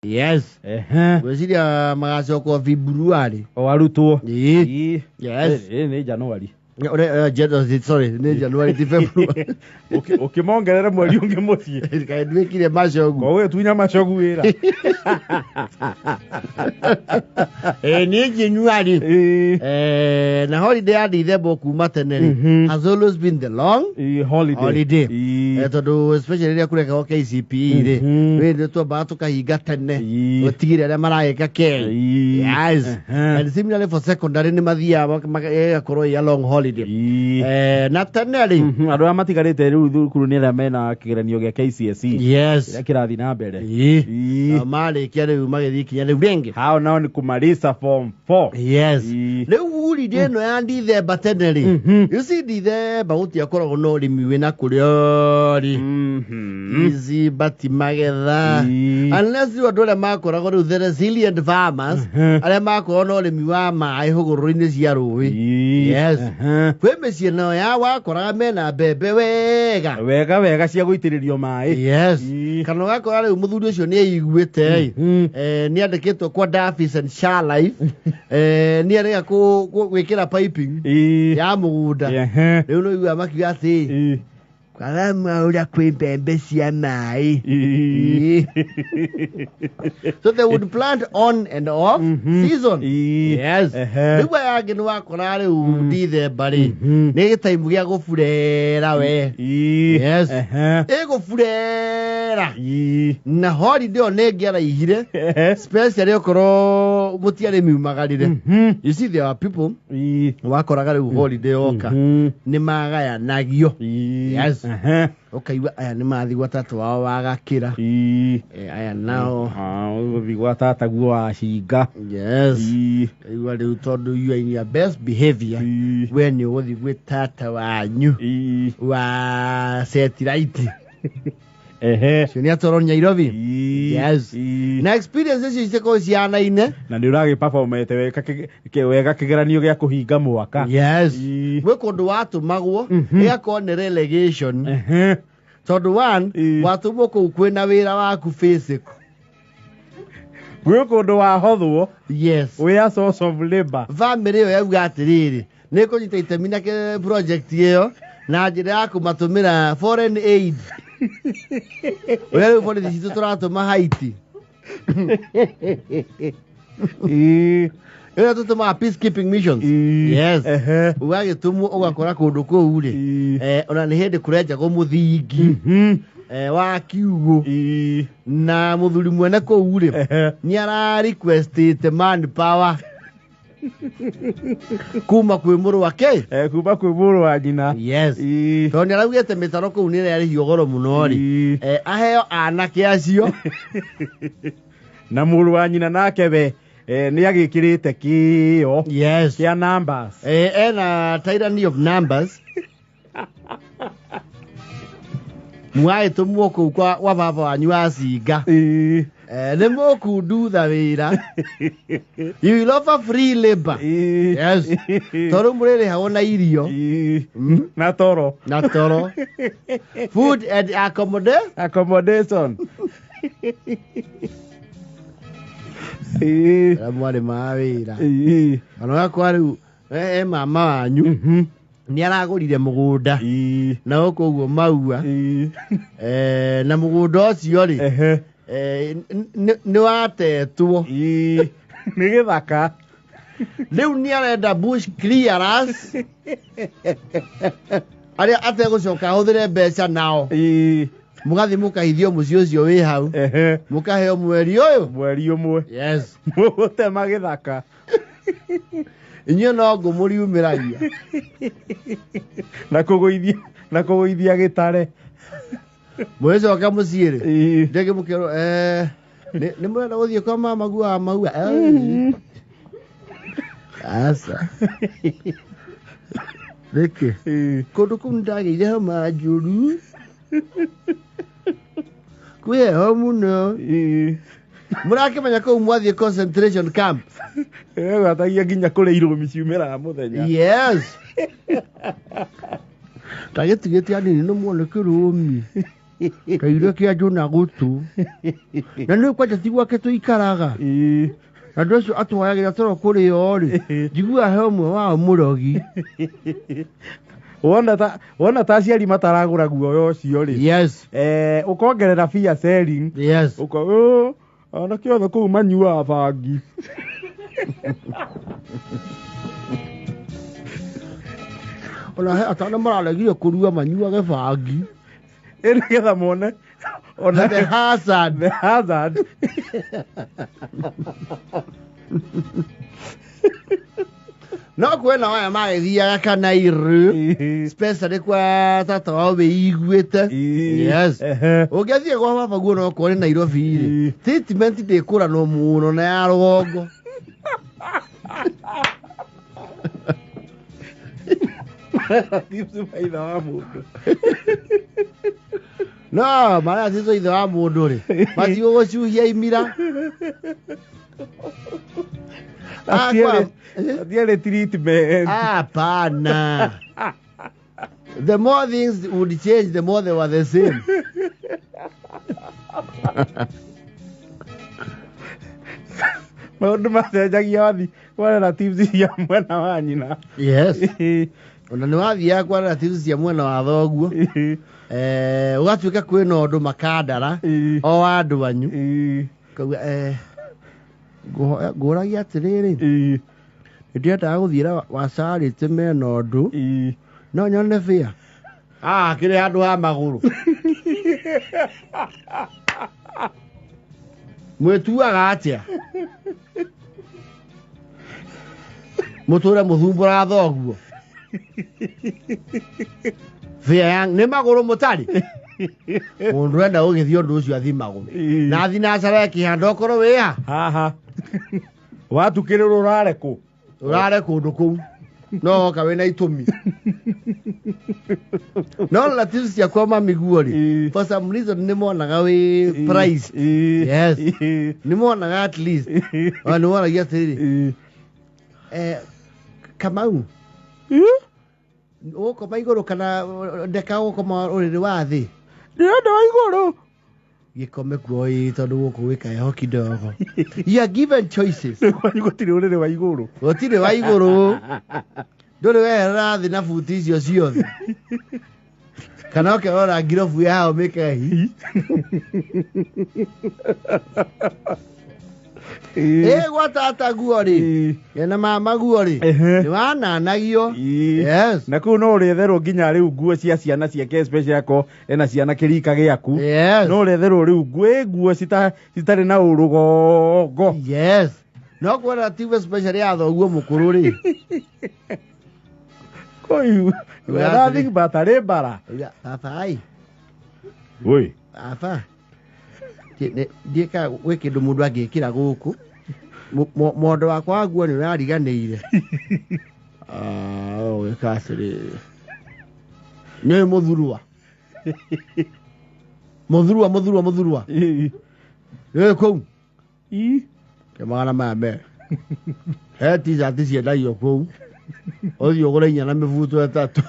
Yes. Gweciria magacokwo February. O arutwo. Yes. Ni January. Sorry, ni January ti February. Ukimongerera mweri ungi muthie. Kae ndwikire macogu. Ko we tunya macogu wira. Ni January. Na holiday ya December kuma tene has always been the long holiday. Tondu especially ya kureka KCPE ri. We ndio twa tukahinga tene. Utigire aria marageka Kenya. Yes. And similarly for secondary ni mathia magakorwo ya long holiday. Na tene ri andu amatigarite riu thukuru ni aria mena kigeranio gia KCSE. Yes. Ira kirathi na mbere. Marikia riu magithii kinya riu ringi. Hao nao ni kumarisa form 4. Yes. Riu holiday no ya December tene ri. You see December gutiakoragwo no rimi wina kuria ri. Easy bati magetha. Unless you are makoragwo riu the resilient farmers aria makoragwo no rimi wa mai huguru-ini cia rui. Yes. Kwe mecie no ya wakoraga mena mbembe wega cia guitiririo mai. Yes. Kana wakora riu muthuri ucio ni aiguite ni andikitwo kwa Daffis and Shah Life ni arega gwikira piping ya mugunda riu no igua makiuga ati Kalama uria kwi mbembe cia mai. So they would plant on and off season. Yes. Riu yangi ni wakora riu December ri ni gitaimu gia gufurera we. Yes. Gufurera. Na holiday on ngiara ihire especially okoro mutiare miumagarire. You see there are people wakoraga riu holiday oka ni magaya nagio. Yes. Ukaigua aya ni mathigwa tatu wao wagakira. Aya nao thigwa tata guo washinga. Yes. Kaigua riu tondu you are in your best behavior when you with with tata wanyu wa satellite. Sio atoro Nairobi. Yes. Na experiences iciko ciana ine na ni uragi performete wega kigeranio gia kuhinga mwaka. Yes. We kundu watu magwo ya ni relegation. Tondu one watu moko kwina wira waku physical. We kundu wa hothwo. Yes. We are source of labor. Family yo yauga atiriri ni kunyita itemi na ke project iyo na njira ya kumatumira foreign aid. Wewe for the turato Haiti. Ela tutuma peacekeeping missions. Yes. Uwage tumu ugakora kundu ku uri. Ona ni hindi kurenja go muthingi. Wa kiugo. Na muthuri mwene ku uri. Ni ara request man power. Kuma kwi muru wake kuma kwi muru wa nyina. Yes. Toni araugete mitaro ku ni yari hiogoro muno ri aheo anake acio na muru wa nyina nake be ni agikirite kio. Yes. Kia numbers na tyranny of numbers. Mwae tumuoko kwa wa baba wanyu asinga. The more could do the wira. You will offer free labor. Yes. Toro murere haona irio. Na toro. Food and accommodation. Mwale mawira. Anoga kwa riu mama wanyu ni aragurire mugunda na okuguo maua na mugunda ucio ri ni watetwo ni githaka riu ni arenda bush clearance aria ategucoka huthire mbeca nao mugathi mukahithio mucio ucio wi hau mukaheo mweri umwe. Yes. Gutema githaka inyo no ngumuriumiragia na kuguithia gitare mwezo wakamuciire ndege mukero ni mwenda guthie kwa mama gua maua asa reke kundu kum ndagire hama njuru kwe homuno murakimenya ko mwathie concentration camp gatagia nginya kureirwo miciumira muthenya. Yes. Tagetigete ani no muone kirumi Kairo kia juna gutu. Na nä kwa jati gwake tå ikaraga. Na ndå ũcio atwayagira toro kũrĩ o rĩ. Njigua he ũmwe wao mũrogi. Wona ta aciari mataragũra guoya ũcio rĩ. Yes. Ũkongerera fear selling. Yes. Anake othe kũu manyuaga bangi. Ona he atana mararegire kũrua manyuage bangi. Nĩgetha mone ona the hazard. The hazard. No kwena waya magĩthiaga kana iru. Especially kwa tata wao beiguĩte. Yes. Ũngĩthiĩ gwa baba guo no kore Nairobi rĩ. Treatment ndĩkũranwo mũno na ya rũgongo. Ithe wa mũndũ. No, mara tizo ithe wa mũndũ rĩ. Matigũ gũcuhia imira. Atiere treatment. Hapana. The more things would change, the more they were the same. Maũndũ macenjagia wathi kwa relatives cia mwena wa nyina. Yes. Ona nĩ wathiaga kwa relatives cia mwena wa thoguo. Ũgatuĩka kwĩna ũndũ makandara o andũ anyu. Kauga ngũragia atĩrĩrĩ. Ndiendaga gũthiĩra wacarĩte mena ũndũ. No nyone bĩa. Kĩrĩ handũ ha magũrũ. Mwĩtuaga atĩa? Mũtũre mũthumbũra thoguo. Bĩa nĩ magũrũ mũtarĩ. Mũndũ enda ũgĩthiĩ ũndũ ũcio athi magũrũ. Na athi na cara kĩhanda okorwo wĩha. Haha. Watukĩrĩrwo ũrare kũ? Ũrare kũndũ kũu. No oka wĩna itũmi. No relatives ciakwa mamiguo rĩ. For some reason nĩ monaga wĩ price. Yes. Nĩ monaga at least. Nĩ monagia atĩrĩrĩ. Kamau. Ũkoma igũrũ kana ndeka gũkoma ũrĩrĩ wa thĩ? Ndĩrenda wa igũrũ. Gĩkome kuo tondũ gũkũ gwĩka heho kidogo. You are given choices. Gũtirĩ ũrĩrĩ wa igũrũ. Gũtirĩ wa igũrũ. Ndũrĩ weherera thĩ na buti icio ciothe. Kana ũkerora ngirobu yao mĩkehi. Gwa tata guo rĩ. Na mama guo rĩ. Nĩ wananagio. Yes. Na kũu no ũrĩetherwo nginya rĩu nguo cia ciana ciake special yako ena ciana kĩrika gĩaku. Yes. No ũrĩetherwo rĩu nguo citarĩ na ũrũgongo. Yes. No kwa relative special ya thoguo mũkũrũ rĩ. Koyu. Nothing but a rebara. Papa ai. Oi. Papa. Ndiĩka gwĩ kĩndũ mũndũ angĩkĩra gũkũ. Mũndũ wakwa wa nguo nĩ ũrariganĩire. Wĩka atĩrĩrĩ. Nĩ mũthurua. Mũthurua. Kũu. Kĩmagana maya mbere. He t-shirt ciendagio kũu. Ũthiĩ ũgũre inya na mĩbuto ĩtatũ.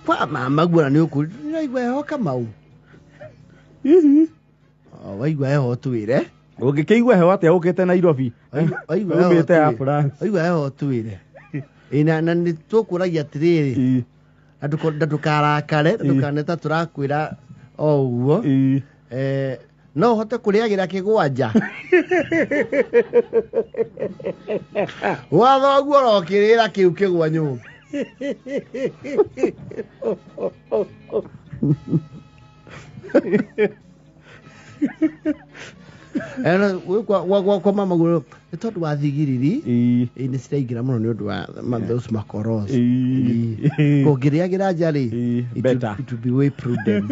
Kwa mama guo nĩ ũkũri. Nĩigua heho Kamau. Waigua heho twĩre. Ũngĩkĩigua heho atĩa ũkĩte Nairobi? Umĩte ya France. Waigua heho twĩre. Na nĩ tũkũragia atĩrĩrĩ. Ndũkarakare, ndũkaneta tũrakwĩra o ũguo. No ũhote kũrĩagĩra kĩgwanja. Watho guo rokĩrĩra kĩu kĩgwa nyũmba. Kwa mama guo nĩ tondũ wa thigiriri nĩ ciraingĩra mũno nĩ ũndũ wa those makoros. Kũngĩrĩagĩra nja rĩ, it will be way prudent.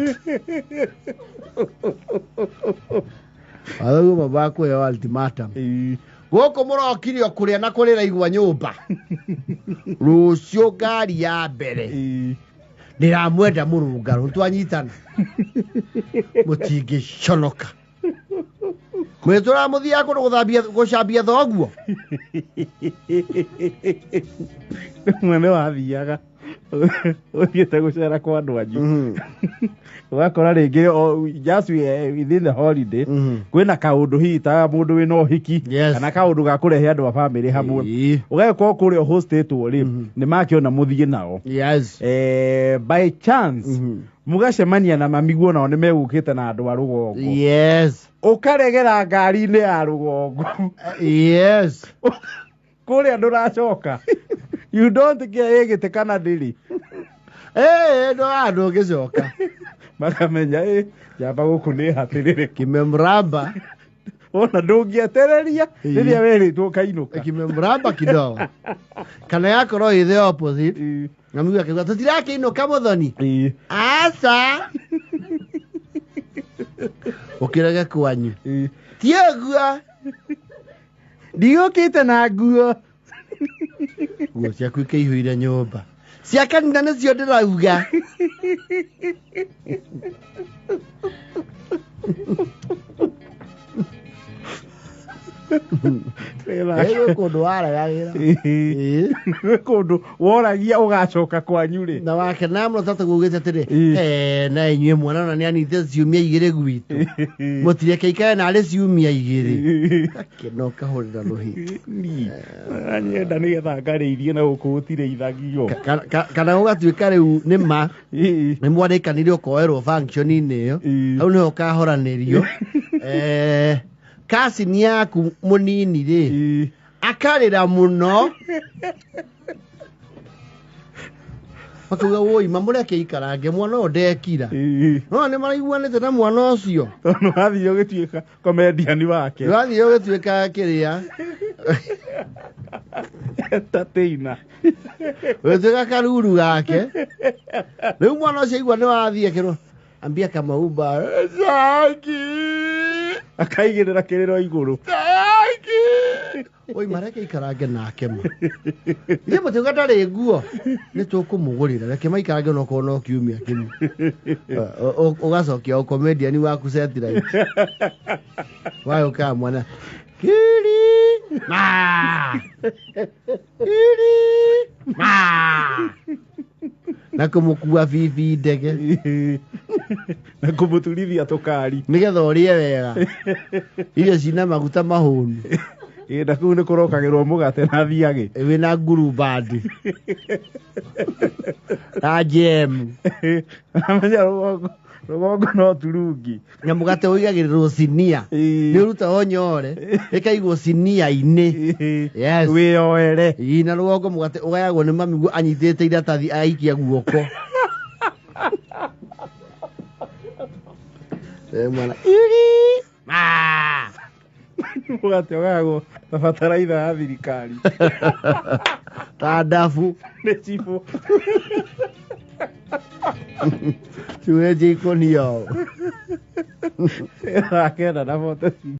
Watho guo baba akuoya ultimatum. Gũkũ mũrokirio kũrĩa na kũrĩra igwa nyũmba. Rũciũ ngari ya mbere. Ndĩramwenda mũrũngarũ twanyitana. Mũtingĩconoka. Mwĩtũra mũthia kũndũ gũcambia thoguo. Mwene wathiaga ũthiĩte gũcera kwa andũ anyu ũgakora rĩngĩ just within the holiday kwĩna kaũndũ hihi ta mũndũ wĩna ũhiki kana kaũndũ ga kũrehe andũ a family hamwe ũgagĩkorwo kũrĩa hostĩtwo rĩ nĩ makĩona mũthiĩ nao by chance mũgacemania na mamiguo nao nĩ megũkĩte na andũ a rũgongo ũkaregera ngari-inĩ ya rũgongo kũrĩa ndũracoka you don't care ĩgĩte kana ndĩrĩ andũ ũgĩcoka makamenya njamba gũkũ nĩ hatĩrĩrĩ kimemramba ona ndũngĩetereria rĩrĩa werĩtwo kainũka kimemramba kidogo kana yakorwo ĩ the opposite na mimi akauga tũtirakĩinũka mũthoni aca ũkĩrege kwanyu tiũguo ndiũkĩte na nguo nguo ciaku ikĩihũire nyũmba cia kanitha nĩcio ndĩrauga kũndũ waragagĩra kũndũ woragia ũgacoka kwanyu rĩ na wakena mũno tata gũgĩte atĩrĩ na inyuĩ mwana na nĩ anite ciumia igĩrĩ gwitũ mũtireke ikare narĩ ciumia igĩrĩ akeno kahũrĩra rũhĩ nyenda nĩgetha ngarĩirie na gũkũ gũtirĩ ithagio kana gũgatuĩka rĩu nĩma nĩ mwandĩkanire ũkoerwo function-inĩ ĩyo hau nĩho ũkahoranĩrio kasini yaku munini rĩ akarĩra mũno akauga woi mamũreke ikarange mwana ũyũ ndekira no nĩ maraiguanĩte na mwana ũcio tondũ wathiĩ ũgĩtuĩka comedian wake wathiĩ ũgĩtuĩka kĩrĩa entertainer ũgĩtuĩka karuru gake rĩu mwana ũcio aigua nĩ wathiĩ akĩrwo ambia Kamauba Zaki akaigĩrĩra kĩrĩro igũrũ oi mareke ikarange nake ma nĩ mũtuĩka ndarĩ nguo nĩ tũkũmũgũrĩra reke maikarange no korwo no kiumia kĩmwe ũgacokia comedian waku setline wayoka mwana kiri na kũmũkua bibi ndege na kũmũturithia tũkari nĩgetha ũrĩe wega irio cina maguta mahũnu na kũu nĩ kũrokagĩrwo mũgate na thiagĩ wĩna ngurubandi na jemu amenya rũgongo no turungi na mũgate ũigagĩrĩrwo sinia nĩ ũrutaga nyore ĩkaigwo sinia-inĩ wĩyoere na rũgongo mũgate ũgayagwo nĩ mamiguo anyitĩte iratathi aikia guoko mwana mũgate ũgayagwo na bataraitha ya thirikari ta ndabu nĩ cibũ Tuwe jiko niyo. Akenda na foto.